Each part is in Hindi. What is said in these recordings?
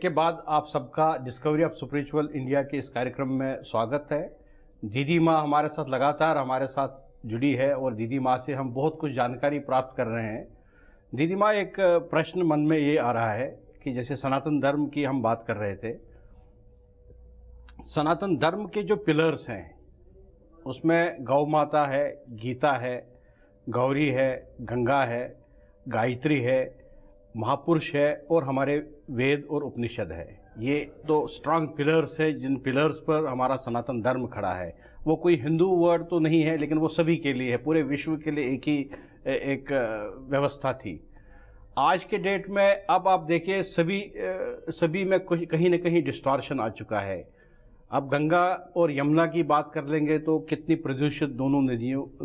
के बाद आप सबका डिस्कवरी ऑफ स्पिरिचुअल इंडिया के इस कार्यक्रम में स्वागत है। दीदी माँ हमारे साथ लगातार हमारे साथ जुड़ी है और दीदी माँ से हम बहुत कुछ जानकारी प्राप्त कर रहे हैं। दीदी माँ, एक प्रश्न मन में ये आ रहा है कि जैसे सनातन धर्म की हम बात कर रहे थे, सनातन धर्म के जो पिलर्स हैं उसमें गौ माता है, गीता है, गौरी है, गंगा है, गायत्री है, महापुरुष है और हमारे वेद और उपनिषद है। ये तो स्ट्रांग पिलर्स है जिन पिलर्स पर हमारा सनातन धर्म खड़ा है। वो कोई हिंदू वर्ड तो नहीं है, लेकिन वो सभी के लिए है, पूरे विश्व के लिए एक ही एक व्यवस्था थी। आज के डेट में अब आप देखिए सभी में कहीं ना कहीं डिस्टॉर्शन आ चुका है। अब गंगा और यमुना की बात कर लेंगे तो कितनी प्रदूषित दोनों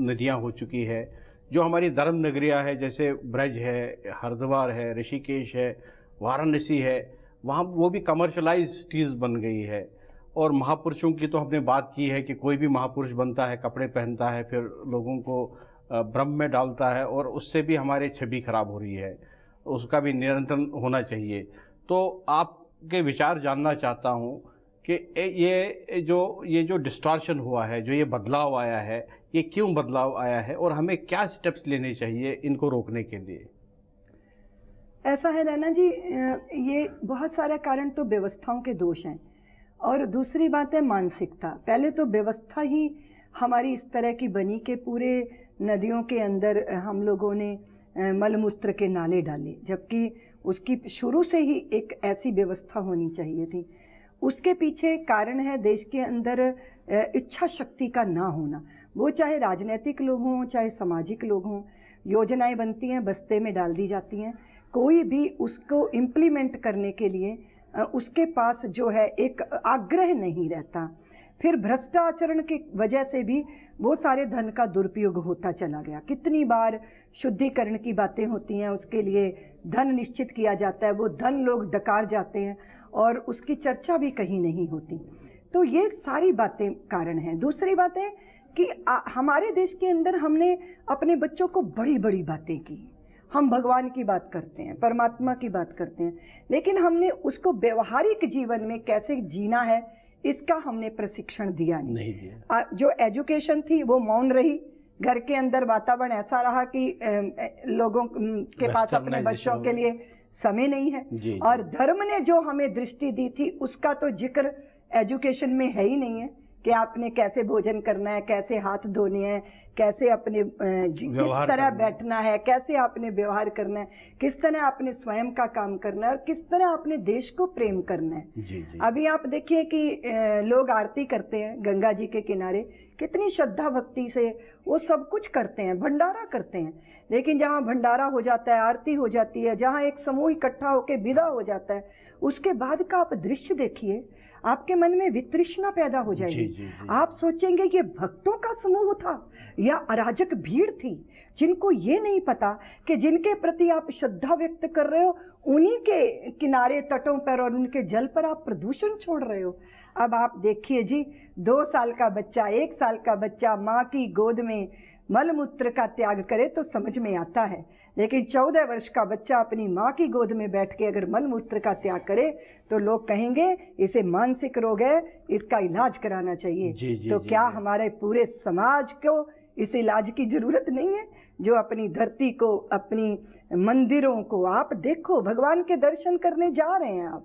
नदियाँ हो चुकी है। जो हमारी धर्म नगरियाँ है, जैसे ब्रज है, हरिद्वार है, ऋषिकेश है, वाराणसी है, वहाँ वो भी कमर्शलाइज चीज़ बन गई है। और महापुरुषों की तो हमने बात की है कि कोई भी महापुरुष बनता है, कपड़े पहनता है, फिर लोगों को भ्रम में डालता है और उससे भी हमारी छवि खराब हो रही है। उसका भी नियंत्रण होना चाहिए। तो आपके विचार जानना चाहता हूँ कि ये जो डिस्टॉर्शन हुआ है, जो ये बदलाव आया है, ये क्यों बदलाव आया है और हमें क्या स्टेप्स लेने चाहिए इनको रोकने के लिए? ऐसा है नैना जी, ये बहुत सारे कारण तो व्यवस्थाओं के दोष हैं और दूसरी बात है मानसिकता। पहले तो व्यवस्था ही हमारी इस तरह की बनी कि पूरे नदियों के अंदर हम लोगों ने मलमूत्र के नाले डाले, जबकि उसकी शुरू से ही एक ऐसी व्यवस्था होनी चाहिए थी। उसके पीछे कारण है देश के अंदर इच्छा शक्ति का ना होना। वो चाहे राजनीतिक लोग हों, चाहे सामाजिक लोग हों, योजनाएं बनती हैं, बस्ते में डाल दी जाती हैं, कोई भी उसको इम्प्लीमेंट करने के लिए उसके पास जो है एक आग्रह नहीं रहता। फिर भ्रष्टाचरण की वजह से भी वो सारे धन का दुरुपयोग होता चला गया। कितनी बार शुद्धिकरण की बातें होती हैं, उसके लिए धन निश्चित किया जाता है, वो धन लोग डकार जाते हैं और उसकी चर्चा भी कहीं नहीं होती। तो ये सारी बातें कारण हैं। दूसरी बात है कि हमारे देश के अंदर हमने अपने बच्चों को बड़ी बड़ी बातें की। हम भगवान की बात करते हैं, परमात्मा की बात करते हैं, लेकिन हमने उसको व्यवहारिक जीवन में कैसे जीना है इसका हमने प्रशिक्षण दिया नहीं दिया। जो एजुकेशन थी वो मौन रही। घर के अंदर वातावरण ऐसा रहा कि लोगों के पास अपने बच्चों के लिए समय नहीं है। और धर्म ने जो हमें दृष्टि दी थी उसका तो जिक्र एजुकेशन में है ही नहीं है कि आपने कैसे भोजन करना है, कैसे हाथ धोने हैं, कैसे अपने किस तरह बैठना है, कैसे आपने व्यवहार करना है, किस तरह आपने स्वयं का काम करना है और किस तरह आपने देश को प्रेम करना है। अभी आप देखिए कि लोग आरती करते हैं गंगा जी के किनारे, कितनी श्रद्धा भक्ति से वो सब कुछ करते हैं, भंडारा करते हैं, लेकिन जहाँ भंडारा हो जाता है, आरती हो जाती है, जहाँ एक समूह इकट्ठा होकर विदा हो जाता है, उसके बाद का आप दृश्य देखिए, आपके मन में वितृष्णा पैदा हो जाएगी। आप सोचेंगे ये भक्तों का समूह था या अराजक भीड़ थी, जिनको ये नहीं पता कि जिनके प्रति आप श्रद्धा व्यक्त कर रहे हो उन्हीं के किनारे तटों पर और उनके जल पर आप प्रदूषण छोड़ रहे हो। अब आप देखिए जी, 2 साल का बच्चा, 1 साल का बच्चा माँ की गोद में मलमूत्र का त्याग करे तो समझ में आता है, लेकिन 14 वर्ष का बच्चा अपनी माँ की गोद में बैठ के अगर मलमूत्र का त्याग करे तो लोग कहेंगे इसे मानसिक रोग है, इसका इलाज कराना चाहिए। तो क्या हमारे पूरे समाज को इस इलाज की जरूरत नहीं है? जो अपनी धरती को, अपनी मंदिरों को, आप देखो भगवान के दर्शन करने जा रहे हैं,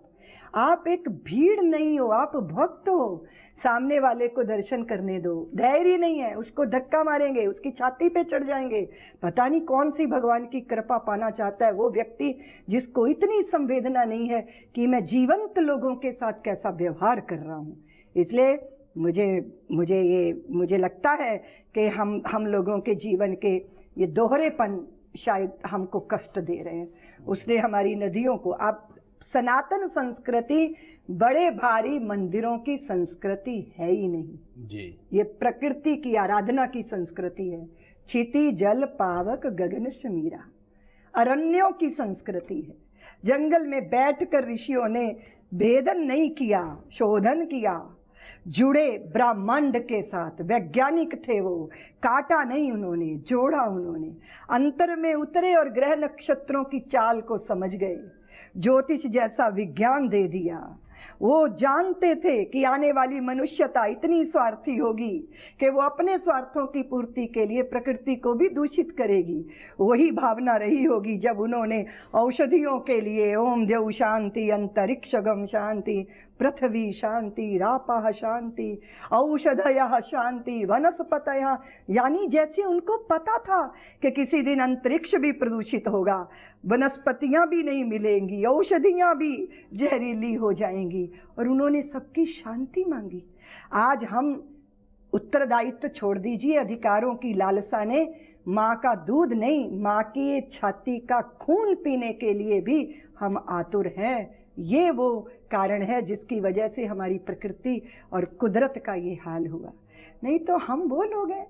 आप एक भीड़ नहीं हो, आप भक्त हो। सामने वाले को दर्शन करने दो, धैर्य नहीं है, उसको धक्का मारेंगे, उसकी छाती पे चढ़ जाएंगे। पता नहीं कौन सी भगवान की कृपा पाना चाहता है वो व्यक्ति जिसको इतनी संवेदना नहीं है कि मैं जीवंत लोगों के साथ कैसा व्यवहार कर रहा हूँ। इसलिए मुझे लगता है कि हम लोगों के जीवन के ये दोहरेपन शायद हमको कष्ट दे रहे हैं। उसने हमारी नदियों को, आप सनातन संस्कृति बड़े भारी मंदिरों की संस्कृति है ही नहीं जी। ये प्रकृति की आराधना की संस्कृति है। क्षिति जल पावक गगन समीरा, अरण्यों की संस्कृति है। जंगल में बैठकर ऋषियों ने भेदन नहीं किया, शोधन किया, जुड़े ब्रह्मांड के साथ, वैज्ञानिक थे वो, काटा नहीं उन्होंने, जोड़ा उन्होंने, अंतर में उतरे और ग्रह नक्षत्रों की चाल को समझ गए। ज्योतिष जैसा विज्ञान दे दिया। वो जानते थे कि आने वाली मनुष्यता इतनी स्वार्थी होगी कि वो अपने स्वार्थों की पूर्ति के लिए प्रकृति को भी दूषित करेगी। वही भावना रही होगी जब उन्होंने औषधियों के लिए ओम द्यौ शांति, अंतरिक्षगम शांति, पृथ्वी शांति, रापः शांति, औषधयः शांति, वनस्पतयः, यानी जैसे उनको पता था कि किसी दिन अंतरिक्ष भी प्रदूषित होगा, वनस्पतियां भी नहीं मिलेंगी, औषधियां भी जहरीली हो जाएंगी, और उन्होंने सबकी शांति मांगी। आज हम उत्तरदायित्व छोड़ दीजिए, अधिकारों की लालसा ने माँ का दूध नहीं, माँ की छाती का खून पीने के लिए भी हम आतुर हैं। ये वो कारण है जिसकी वजह से हमारी प्रकृति और कुदरत का ये हाल हुआ। नहीं तो हम वो लोग हैं।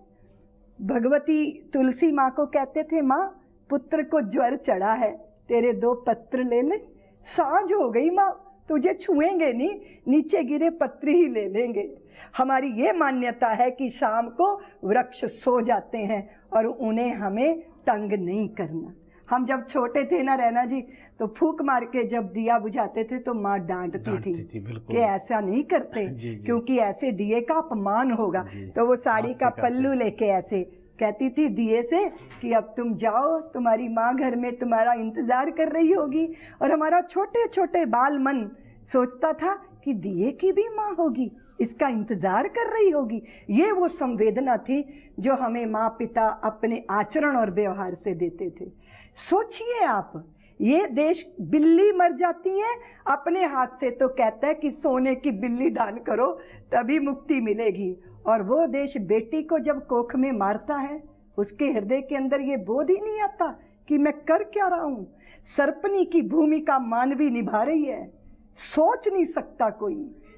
भगवती तुलसी माँ को कहते थे, माँ पुत्र को ज्वर चढ़ा है, तेरे 2 पत्र ले ले। सांझ हो गई माँ, तुझे छुएंगे नहीं, नीचे गिरे पत्र ही ले लेंगे। हमारी ये मान्यता है कि शाम को वृक्ष सो जाते हैं और उन्हें हमें तंग नहीं करना। हम जब छोटे थे ना रैना जी, तो फूंक मार के जब दिया बुझाते थे तो माँ डांटती थी कि ऐसा नहीं करते जी। क्योंकि ऐसे दिए का अपमान होगा। तो वो साड़ी का पल्लू लेके ऐसे कहती थी दिए से कि अब तुम जाओ, तुम्हारी माँ घर में तुम्हारा इंतजार कर रही होगी। और हमारा छोटे छोटे बाल मन सोचता था कि दिए की भी माँ होगी, इसका इंतजार कर रही होगी। ये वो संवेदना थी जो हमें माँ पिता अपने आचरण और व्यवहार से देते थे। सोचिए आप, ये देश बिल्ली मर जाती है अपने हाथ से तो कहता है कि सोने की बिल्ली दान करो तभी मुक्ति मिलेगी, और वो देश बेटी को जब कोख में मारता है उसके हृदय के अंदर ये बोध ही नहीं आता कि मैं कर क्या रहा हूं। सर्पनी की भूमिका मानवी निभा रही है, सोच नहीं सकता कोई।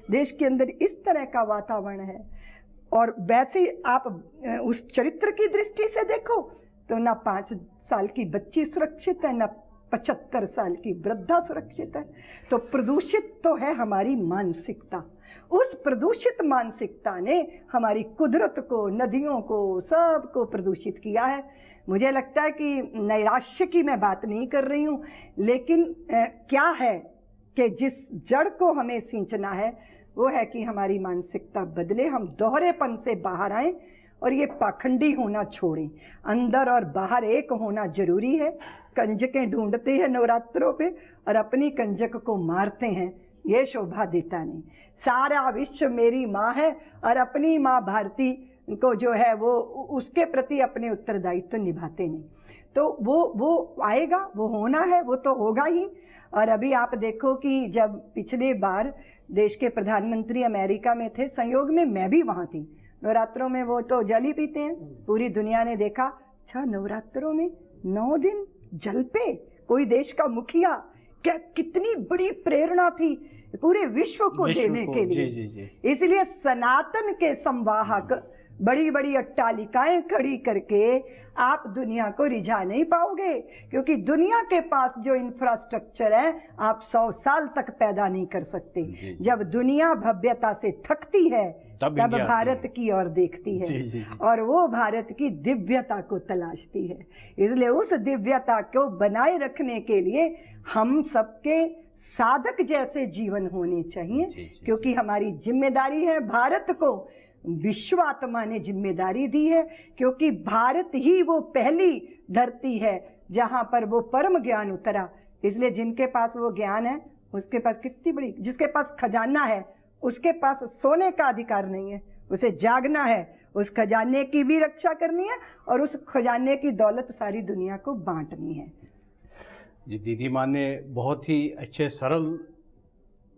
देश के अंदर इस तरह का वातावरण है। और वैसे आप उस चरित्र की दृष्टि से देखो तो ना 5 साल की बच्ची सुरक्षित है, ना 75 साल की वृद्धा सुरक्षित है। तो प्रदूषित तो है हमारी मानसिकता। उस प्रदूषित मानसिकता ने हमारी कुदरत को, नदियों को, सब को प्रदूषित किया है। मुझे लगता है कि नैराश्य की मैं बात नहीं कर रही हूँ, लेकिन क्या है कि जिस जड़ को हमें सींचना है वो है कि हमारी मानसिकता बदले, हम दोहरेपन से बाहर आएं और ये पाखंडी होना छोड़ें। अंदर और बाहर एक होना जरूरी है। कंजकें ढूंढते हैं नवरात्रों पे और अपनी कंजक को मारते हैं, ये शोभा देता नहीं। सारा विश्व मेरी माँ है और अपनी माँ भारती को जो है वो उसके प्रति अपने उत्तरदायित्व निभाते नहीं। तो वो आएगा, वो होना है, वो तो होगा ही। और अभी आप देखो कि जब पिछले बार देश के प्रधानमंत्री अमेरिका में थे, संयोग में मैं भी वहाँ थी। नवरात्रों में वो तो जल ही पीते हैं, पूरी दुनिया ने देखा। अच्छा, नवरात्रों में 9 दिन जल पे कोई देश का मुखिया, क्या कितनी बड़ी प्रेरणा थी पूरे विश्व को देने के लिए। जी। इसलिए सनातन के संवाहक बड़ी बड़ी अट्टालिकाएं खड़ी करके आप दुनिया को रिझा नहीं पाओगे, क्योंकि दुनिया के पास जो इंफ्रास्ट्रक्चर है आप 100 साल तक पैदा नहीं कर सकते। जब दुनिया भव्यता से थकती है तब भारत की ओर देखती है। जी। और वो भारत की दिव्यता को तलाशती है। इसलिए उस दिव्यता को बनाए रखने के लिए हम सबके साधक जैसे जीवन होने चाहिए। क्योंकि हमारी जिम्मेदारी है, भारत को विश्व आत्मा ने जिम्मेदारी दी है, क्योंकि भारत ही वो पहली धरती है जहां पर वो परम ज्ञान उतरा। इसलिए जिनके पास वो ज्ञान है उसके पास कितनी बड़ी, जिसके पास खजाना है उसके पास सोने का अधिकार नहीं है, उसे जागना है, उस खजाने की भी रक्षा करनी है और उस खजाने की दौलत सारी दुनिया को बांटनी है। जी, दीदी माँ ने बहुत ही अच्छे सरल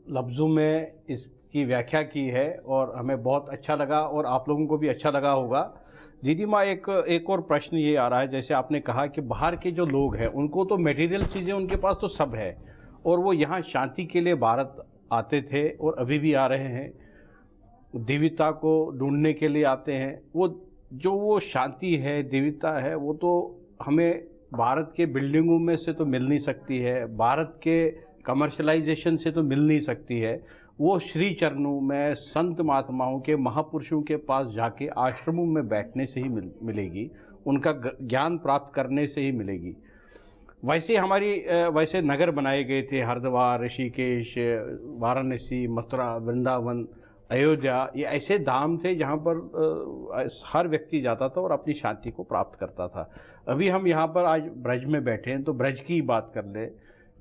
लफ्ज़ों में इसकी व्याख्या की है और हमें बहुत अच्छा लगा और आप लोगों को भी अच्छा लगा होगा। दीदी माँ, एक और प्रश्न ये आ रहा है, जैसे आपने कहा कि बाहर के जो लोग हैं उनको तो मटेरियल चीज़ें उनके पास तो सब है और वो यहाँ शांति के लिए भारत आते थे और अभी भी आ रहे हैं, दिव्यता को ढूंढने के लिए आते हैं। वो शांति है, दिव्यता है, वो तो हमें भारत के बिल्डिंगों में से तो मिल नहीं सकती है, भारत के कमर्शलाइजेशन से तो मिल नहीं सकती है। वो श्री चरणों में संत महात्माओं के, महापुरुषों के पास जाके आश्रमों में बैठने से ही मिलेगी, उनका ज्ञान प्राप्त करने से ही मिलेगी। वैसे हमारी वैसे नगर बनाए गए थे, हरिद्वार, ऋषिकेश, वाराणसी, मथुरा, वृंदावन, अयोध्या, ये ऐसे धाम थे जहाँ पर हर व्यक्ति जाता था और अपनी शांति को प्राप्त करता था। अभी हम यहाँ पर आज ब्रज में बैठे हैं तो ब्रज की बात कर ले।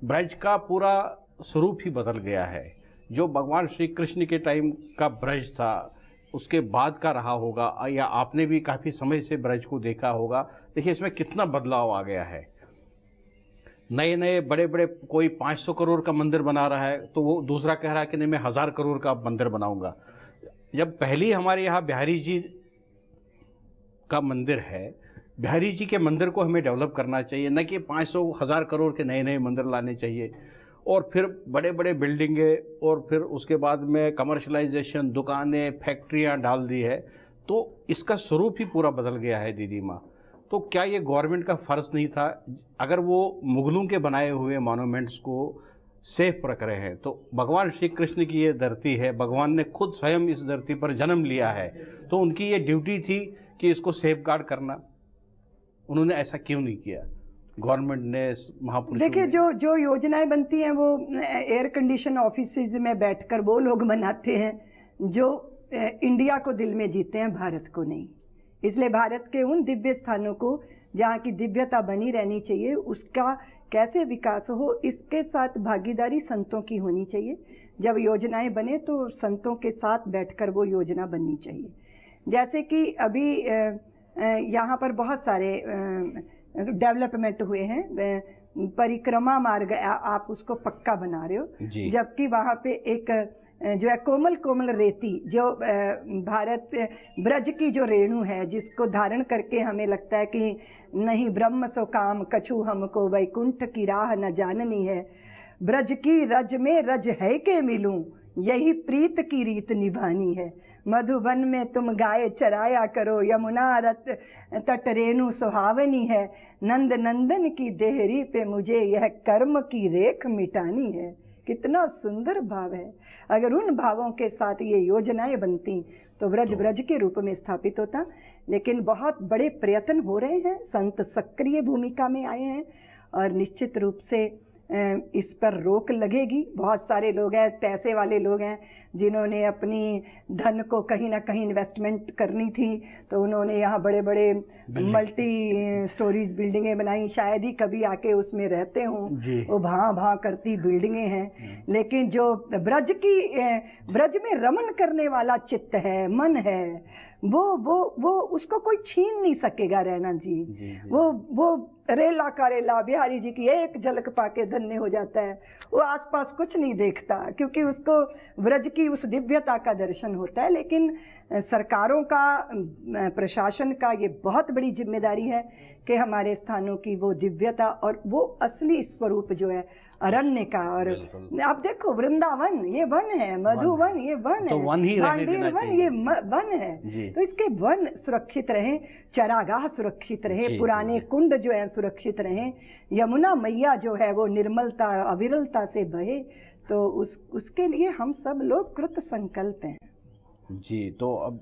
ब्रज का पूरा स्वरूप ही बदल गया है। जो भगवान श्री कृष्ण के टाइम का ब्रज था उसके बाद का रहा होगा, या आपने भी काफ़ी समय से ब्रज को देखा होगा। देखिए इसमें कितना बदलाव आ गया है। नए नए बड़े बड़े, कोई 500 करोड़ का मंदिर बना रहा है तो वो दूसरा कह रहा है कि नहीं मैं 1000 करोड़ का मंदिर बनाऊंगा। जब पहली हमारे यहाँ बिहारी जी का मंदिर है, बिहारी जी के मंदिर को हमें डेवलप करना चाहिए, न कि 500-1000 करोड़ के नए नए मंदिर लाने चाहिए और फिर बड़े बड़े बिल्डिंगें और फिर उसके बाद में कमर्शलाइजेशन, दुकानें, फैक्ट्रियाँ डाल दी है। तो इसका स्वरूप ही पूरा बदल गया है दीदी माँ। तो क्या ये गवर्नमेंट का फ़र्ज़ नहीं था, अगर वो मुगलों के बनाए हुए मॉन्यूमेंट्स को सेफ रख रहे हैं, तो भगवान श्री कृष्ण की ये धरती है, भगवान ने खुद स्वयं इस धरती पर जन्म लिया है, तो उनकी ये ड्यूटी थी कि इसको सेफ गार्ड करना। उन्होंने ऐसा क्यों नहीं किया गवर्नमेंट ने, महापुरुषों ने? देखिए जो योजनाएं बनती हैं वो एयर कंडीशन ऑफिसेज में बैठकर वो लोग बनाते हैं जो इंडिया को दिल में जीते हैं, भारत को नहीं। इसलिए भारत के उन दिव्य स्थानों को जहाँ की दिव्यता बनी रहनी चाहिए, उसका कैसे विकास हो, इसके साथ भागीदारी संतों की होनी चाहिए। जब योजनाएं बने तो संतों के साथ बैठकर वो योजना बननी चाहिए। जैसे कि अभी यहाँ पर बहुत सारे डेवलपमेंट हुए हैं। परिक्रमा मार्ग आप उसको पक्का बना रहे हो, जबकि वहाँ पे एक जो है कोमल कोमल रेती, जो भारत ब्रज की जो रेणु है, जिसको धारण करके हमें लगता है कि नहीं ब्रह्म सो काम कछु हमको, वैकुंठ की राह न जाननी है, ब्रज की रज में रज है के मिलूं, यही प्रीत की रीत निभानी है, मधुबन में तुम गाय चराया करो, यमुना रत तट रेणु सुहावनी है, नंद नंदन की देहरी पे मुझे यह कर्म की रेख मिटानी है। कितना सुंदर भाव है। अगर उन भावों के साथ ये योजनाएं बनती तो ब्रज ब्रज के रूप में स्थापित होता। लेकिन बहुत बड़े प्रयत्न हो रहे हैं, संत सक्रिय भूमिका में आए हैं और निश्चित रूप से इस पर रोक लगेगी। बहुत सारे लोग हैं, पैसे वाले लोग हैं, जिन्होंने अपनी धन को कहीं ना कहीं इन्वेस्टमेंट करनी थी, तो उन्होंने यहाँ बड़े बड़े मल्टी स्टोरीज बिल्डिंगें बनाई। शायद ही कभी आके उसमें रहते हों, वो भां भां करती बिल्डिंगें हैं। लेकिन जो ब्रज में रमन करने वाला चित्त है, मन है, वो उसको कोई छीन नहीं सकेगा रैना जी। वो रेला का रेला बिहारी जी की एक झलक पाके धन्य हो जाता है। वो आसपास कुछ नहीं देखता, क्योंकि उसको ब्रज की उस दिव्यता का दर्शन होता है। लेकिन सरकारों का, प्रशासन का ये बहुत बड़ी जिम्मेदारी है कि हमारे स्थानों की वो दिव्यता और वो असली स्वरूप जो है अरण्य का। और आप देखो वृंदावन ये वन है, मधुवन ये वन तो है, वन ही भांडीर वन ये वन है। तो इसके वन सुरक्षित रहें, चरागाह सुरक्षित रहे, पुराने कुंड जो है सुरक्षित रहें, यमुना मैया जो है वो निर्मलता अविरलता से बहे। तो उसके लिए हम सब लोग कृत संकल्प हैं जी। तो अब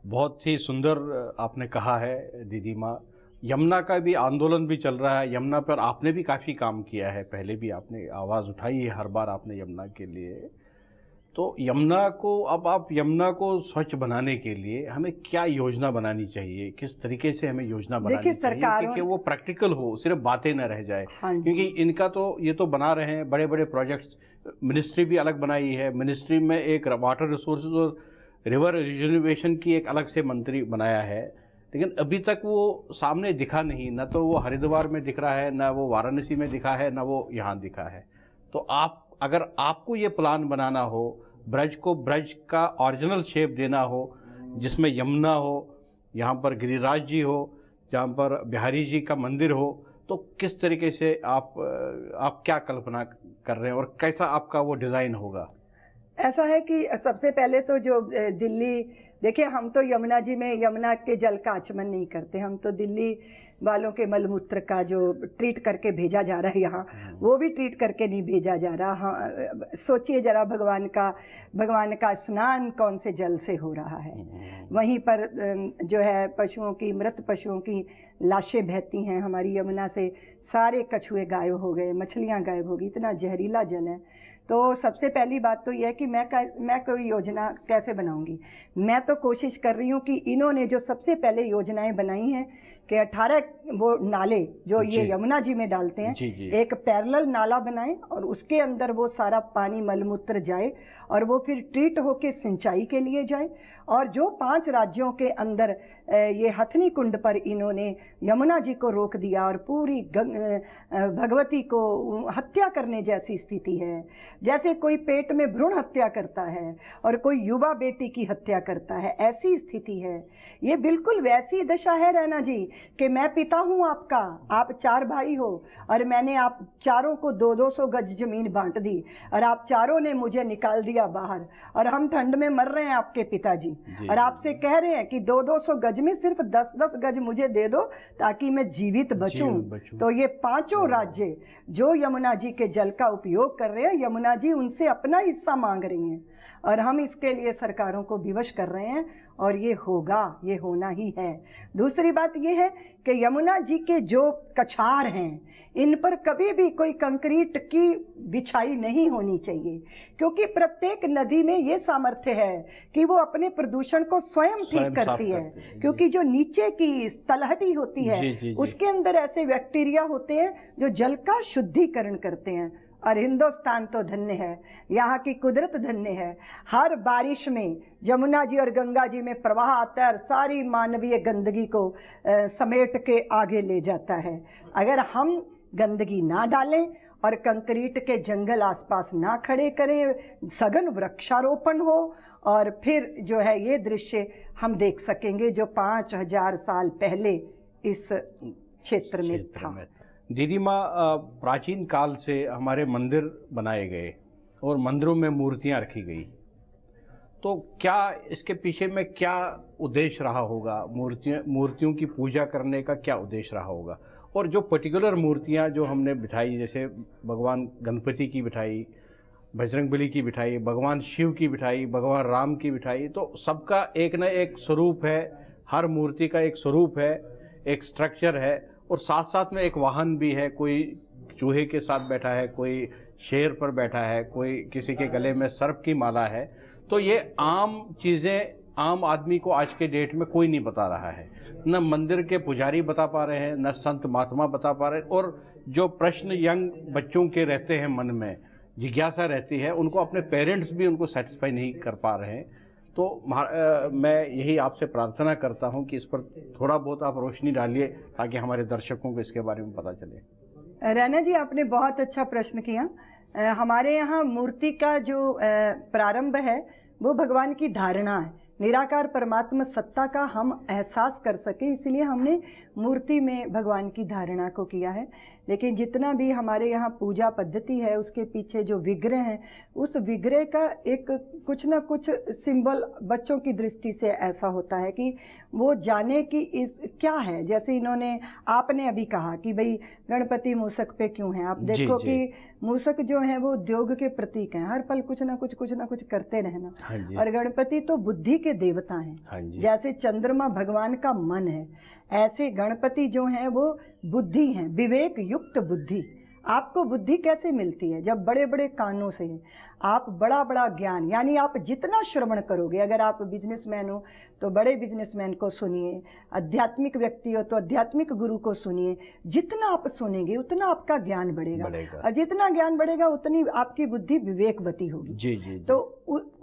बहुत ही सुंदर आपने कहा है दीदी माँ। यमुना का भी आंदोलन भी चल रहा है, यमुना पर आपने भी काफ़ी काम किया है, पहले भी आपने आवाज़ उठाई है हर बार आपने यमुना के लिए। तो यमुना को, अब आप यमुना को स्वच्छ बनाने के लिए हमें क्या योजना बनानी चाहिए, किस तरीके से हमें योजना बनानी चाहिए कि वो प्रैक्टिकल हो, सिर्फ बातें न रह जाए? क्योंकि इनका तो ये तो बना रहे हैं बड़े बड़े प्रोजेक्ट्स, मिनिस्ट्री भी अलग बनाई है, मिनिस्ट्री में एक वाटर रिसोर्सेज और रिवर रिजर्वेशन की एक अलग से मंत्री बनाया है, लेकिन अभी तक वो सामने दिखा नहीं। ना तो वो हरिद्वार में दिख रहा है, ना वो वाराणसी में दिखा है, ना वो यहाँ दिखा है। तो आप, अगर आपको ये प्लान बनाना हो, ब्रज को ब्रज का ओरिजिनल शेप देना हो, जिसमें यमुना हो, यहाँ पर गिरिराज जी हो, जहाँ पर बिहारी जी का मंदिर हो, तो किस तरीके से आप क्या कल्पना कर रहे हैं और कैसा आपका वो डिज़ाइन होगा? ऐसा है कि सबसे पहले तो जो दिल्ली, देखिए हम तो यमुना जी में यमुना के जल का आचमन नहीं करते, हम तो दिल्ली वालों के मलमूत्र का जो ट्रीट करके भेजा जा रहा है यहाँ, वो भी ट्रीट करके नहीं भेजा जा रहा। हाँ, सोचिए जरा, भगवान का स्नान कौन से जल से हो रहा है। वहीं पर जो है पशुओं की, मृत पशुओं की लाशें बहती हैं हमारी यमुना से, सारे कछुए गायब हो गए, मछलियाँ गायब हो गई, इतना जहरीला जल है। तो सबसे पहली बात तो यह है कि मैं कोई योजना कैसे बनाऊंगी। मैं तो कोशिश कर रही हूँ कि इन्होंने जो सबसे पहले योजनाएं बनाई हैं कि 18 वो नाले जो ये यमुना जी में डालते हैं, एक पैरेलल नाला बनाएं और उसके अंदर वो सारा पानी मलमूत्र जाए और वो फिर ट्रीट होके सिंचाई के लिए जाए। और जो 5 राज्यों के अंदर ये हथनी कुंड पर इन्होंने यमुना जी को रोक दिया और पूरी भगवती को हत्या करने जैसी स्थिति है, जैसे कोई पेट में भ्रूण हत्या करता है और कोई युवा बेटी की हत्या करता है, ऐसी स्थिति है। ये बिल्कुल वैसी दशा है रैना जी कि मैं पिता हूँ आपका, आप 4 भाई हो और मैंने आप चारों को 200 गज जमीन बांट दी और आप चारों ने मुझे निकाल दिया बाहर और हम ठंड में मर रहे हैं आपके पिताजी, और आपसे कह रहे हैं कि 200 गज में सिर्फ 10-10 गज मुझे दे दो ताकि मैं जीवित बचूं। तो ये 5 राज्य जो यमुना जी के जल का उपयोग कर रहे हैं, यमुना जी उनसे अपना हिस्सा मांग रही हैं और हम इसके लिए सरकारों को विवश कर रहे हैं और ये होगा, ये होना ही है। दूसरी बात ये है कि यमुना जी के जो कछार हैं, इन पर कभी भी कोई कंक्रीट की बिछाई नहीं होनी चाहिए, क्योंकि प्रत्येक नदी में ये सामर्थ्य है कि वो अपने प्रदूषण को स्वयं ठीक करती है। क्योंकि जो नीचे की तलहटी होती है उसके अंदर ऐसे बैक्टीरिया होते हैं जो जल का शुद्धिकरण करते हैं। और हिंदुस्तान तो धन्य है, यहाँ की कुदरत धन्य है। हर बारिश में यमुना जी और गंगा जी में प्रवाह आता है और सारी मानवीय गंदगी को समेट के आगे ले जाता है। अगर हम गंदगी ना डालें और कंक्रीट के जंगल आसपास ना खड़े करें, सघन वृक्षारोपण हो, और फिर जो है ये दृश्य हम देख सकेंगे जो 5000 साल पहले इस क्षेत्र में था। दीदी माँ, प्राचीन काल से हमारे मंदिर बनाए गए और मंदिरों में मूर्तियाँ रखी गई, तो क्या इसके पीछे में क्या उद्देश्य रहा होगा? मूर्तियों की पूजा करने का क्या उद्देश्य रहा होगा? और जो पर्टिकुलर मूर्तियाँ जो हमने बिठाई, जैसे भगवान गणपति की बिठाई, बजरंगबली की बिठाई, भगवान शिव की बिठाई, भगवान राम की बिठाई, तो सबका एक न एक स्वरूप है, हर मूर्ति का एक स्वरूप है, एक स्ट्रक्चर है, और साथ साथ में एक वाहन भी है। कोई चूहे के साथ बैठा है, कोई शेर पर बैठा है, कोई किसी के गले में सर्प की माला है। तो ये आम चीज़ें आम आदमी को आज के डेट में कोई नहीं बता रहा है, न मंदिर के पुजारी बता पा रहे हैं, न संत महात्मा बता पा रहे हैं। और जो प्रश्न यंग बच्चों के रहते हैं, मन में जिज्ञासा रहती है, उनको अपने पेरेंट्स भी उनको सेटिस्फाई नहीं कर पा रहे हैं। तो मैं यही आपसे प्रार्थना करता हूं कि इस पर थोड़ा बहुत आप रोशनी डालिए ताकि हमारे दर्शकों को इसके बारे में पता चले। रैना जी, आपने बहुत अच्छा प्रश्न किया। हमारे यहाँ मूर्ति का जो प्रारंभ है वो भगवान की धारणा है, निराकार परमात्मा सत्ता का हम एहसास कर सके, इसलिए हमने मूर्ति में भगवान की धारणा को किया है। लेकिन जितना भी हमारे यहाँ पूजा पद्धति है उसके पीछे जो विग्रह हैं, उस विग्रह का एक कुछ ना कुछ सिंबल बच्चों की दृष्टि से ऐसा होता है कि वो जाने कि इस क्या है। जैसे इन्होंने, आपने अभी कहा कि भाई गणपति मूसक पे क्यों है। आप देखो कि मूसक जो है वो उद्योग के प्रतीक हैं, हर पल कुछ ना कुछ करते रहना। और गणपति तो बुद्धि के देवता हैं, जैसे चंद्रमा भगवान का मन है, ऐसे गणपति जो हैं वो बुद्धि हैं, विवेक युक्त बुद्धि। आपको बुद्धि कैसे मिलती है? जब बड़े बड़े कानों से आप बड़ा बड़ा ज्ञान, यानी आप जितना श्रवण करोगे, अगर आप बिजनेसमैन हो तो बड़े बिजनेसमैन को सुनिए, आध्यात्मिक व्यक्ति हो तो आध्यात्मिक गुरु को सुनिए। जितना आप सुनेंगे उतना आपका ज्ञान बढ़ेगा और जितना ज्ञान बढ़ेगा उतनी आपकी बुद्धि विवेकवती होगी। जी। तो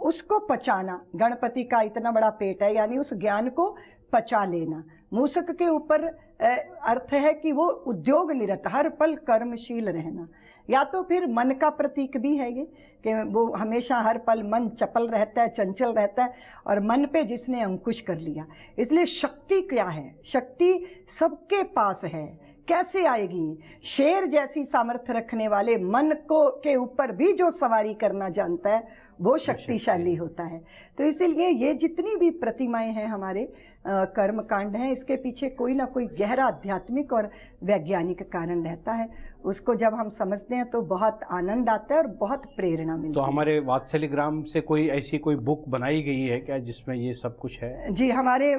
उसको पचाना, गणपति का इतना बड़ा पेट है, यानी उस ज्ञान को पचा लेना। मूसक के ऊपर अर्थ है कि वो उद्योग निरत, हर पल कर्मशील रहना। या तो फिर मन का प्रतीक भी है ये कि वो हमेशा हर पल मन चपल रहता है, चंचल रहता है, और मन पे जिसने अंकुश कर लिया। इसलिए शक्ति क्या है? शक्ति सबके पास है। कैसे आएगी? शेर जैसी सामर्थ्य रखने वाले मन को के ऊपर भी जो सवारी करना जानता है वो शक्तिशाली होता है। तो इसीलिए ये जितनी भी प्रतिमाएं हैं हमारे, कर्म कांड हैं, इसके पीछे कोई ना कोई गहरा आध्यात्मिक और वैज्ञानिक कारण रहता है। उसको जब हम समझते हैं तो बहुत आनंद आता है और बहुत प्रेरणा मिलती तो है। हमारे वात्सल्य ग्राम से कोई ऐसी कोई बुक बनाई गई है क्या जिसमें ये सब कुछ है? जी, हमारे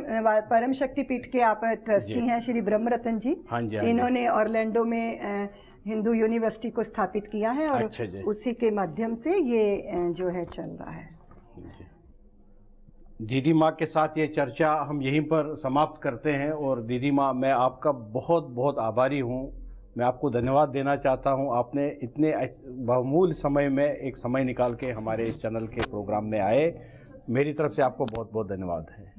परम शक्ति पीठ के आप ट्रस्टी जी। हैं श्री ब्रह्मरतन जी। हाँ जी, हाँ जी। इन्होंने ऑरलैंडो में हिंदू यूनिवर्सिटी को स्थापित किया है और अच्छा जी। उसी के माध्यम से ये जो है चल रहा है। दीदी माँ के साथ ये चर्चा हम यहीं पर समाप्त करते हैं। और दीदी माँ, मैं आपका बहुत बहुत आभारी हूँ। मैं आपको धन्यवाद देना चाहता हूँ, आपने इतने बहुमूल्य समय में एक समय निकाल के हमारे इस चैनल के प्रोग्राम में आए। मेरी तरफ से आपको बहुत बहुत धन्यवाद है।